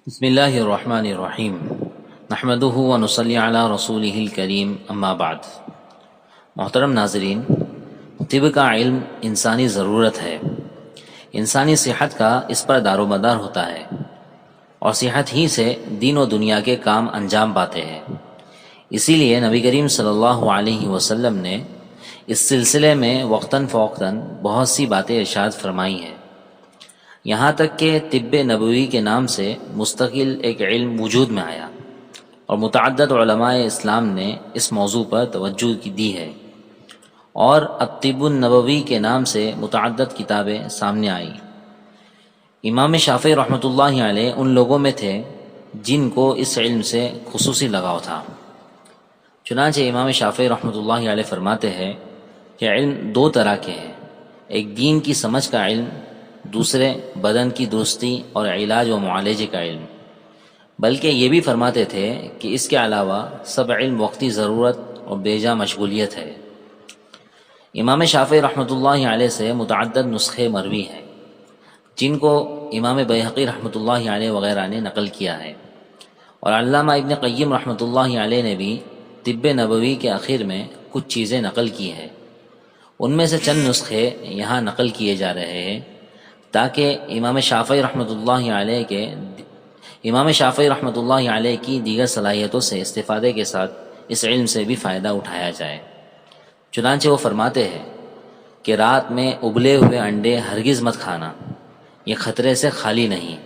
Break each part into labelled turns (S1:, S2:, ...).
S1: بسم اللہ الرحمن الرحیم نحمدہ ونصلی علی رسولہ الکریم اما بعد۔ محترم ناظرین، طب کا علم انسانی ضرورت ہے۔ انسانی صحت کا اس پر دار و مدار ہوتا ہے اور صحت ہی سے دین و دنیا کے کام انجام پاتے ہیں۔ اسی لیے نبی کریم صلی اللہ علیہ وسلم نے اس سلسلے میں وقتاً فوقتاً بہت سی باتیں ارشاد فرمائی ہیں، یہاں تک کہ طب نبوی کے نام سے مستقل ایک علم وجود میں آیا اور متعدد علماء اسلام نے اس موضوع پر توجہ دی ہے، اور الطب النبوی کے نام سے متعدد کتابیں سامنے آئیں۔ امام شافعی رحمۃ اللہ علیہ ان لوگوں میں تھے جن کو اس علم سے خصوصی لگاؤ تھا۔ چنانچہ امام شافعی رحمۃ اللہ علیہ فرماتے ہیں کہ علم دو طرح کے ہیں، ایک دین کی سمجھ کا علم، دوسرے بدن کی درستی اور علاج و معالجے کا علم۔ بلکہ یہ بھی فرماتے تھے کہ اس کے علاوہ سب علم وقتی ضرورت اور بیجا مشغولیت ہے۔ امام شافعی رحمۃ اللہ علیہ سے متعدد نسخے مروی ہیں جن کو امام بیہقی رحمۃ اللہ علیہ وغیرہ نے نقل کیا ہے، اور علامہ ابن قیم رحمۃ اللہ علیہ نے بھی طب نبوی کے آخر میں کچھ چیزیں نقل کی ہیں۔ ان میں سے چند نسخے یہاں نقل کیے جا رہے ہیں تاکہ امام شافعی رحمۃ اللہ علیہ کی دیگر صلاحیتوں سے استفادے کے ساتھ اس علم سے بھی فائدہ اٹھایا جائے۔ چنانچہ وہ فرماتے ہیں کہ رات میں ابلے ہوئے انڈے ہرگز مت کھانا، یہ خطرے سے خالی نہیں،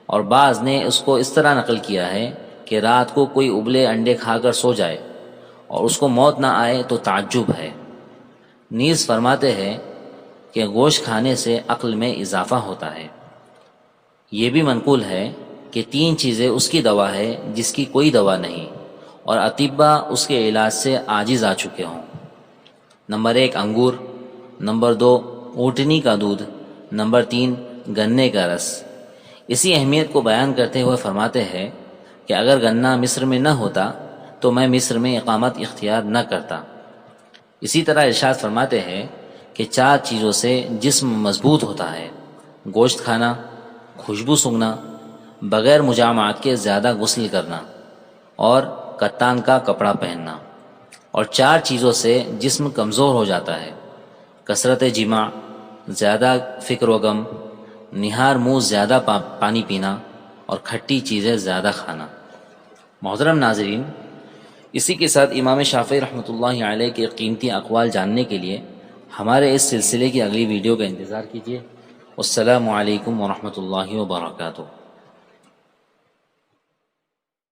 S1: اور بعض نے اس کو اس طرح نقل کیا ہے کہ رات کو کوئی ابلے انڈے کھا کر سو جائے اور اس کو موت نہ آئے تو تعجب ہے۔ نیز فرماتے ہیں کہ گوشت کھانے سے عقل میں اضافہ ہوتا ہے۔ یہ بھی منقول ہے کہ 3 چیزیں اس کی دوا ہے جس کی کوئی دوا نہیں، اور اطباء اس کے علاج سے عاجز آ چکے ہوں۔ نمبر 1 انگور، نمبر 2 اونٹنی کا دودھ، نمبر 3 گنے کا رس۔ اسی اہمیت کو بیان کرتے ہوئے فرماتے ہیں کہ اگر گنا مصر میں نہ ہوتا تو میں مصر میں اقامت اختیار نہ کرتا۔ اسی طرح ارشاد فرماتے ہیں کہ 4 چیزوں سے جسم مضبوط ہوتا ہے: گوشت کھانا، خوشبو سونگھنا، بغیر مجامعات کے زیادہ غسل کرنا، اور کتان کا کپڑا پہننا۔ اور 4 چیزوں سے جسم کمزور ہو جاتا ہے: کثرت جماع، زیادہ فکر و غم، نہار منہ زیادہ پانی پینا، اور کھٹی چیزیں زیادہ کھانا۔ محترم ناظرین، اسی کے ساتھ امام شافعی رحمۃ اللہ علیہ کے قیمتی اقوال جاننے کے لیے ہمارے اس سلسلے کی اگلی ویڈیو کا انتظار کیجیے۔ السلام علیکم ورحمۃ اللہ وبرکاتہ۔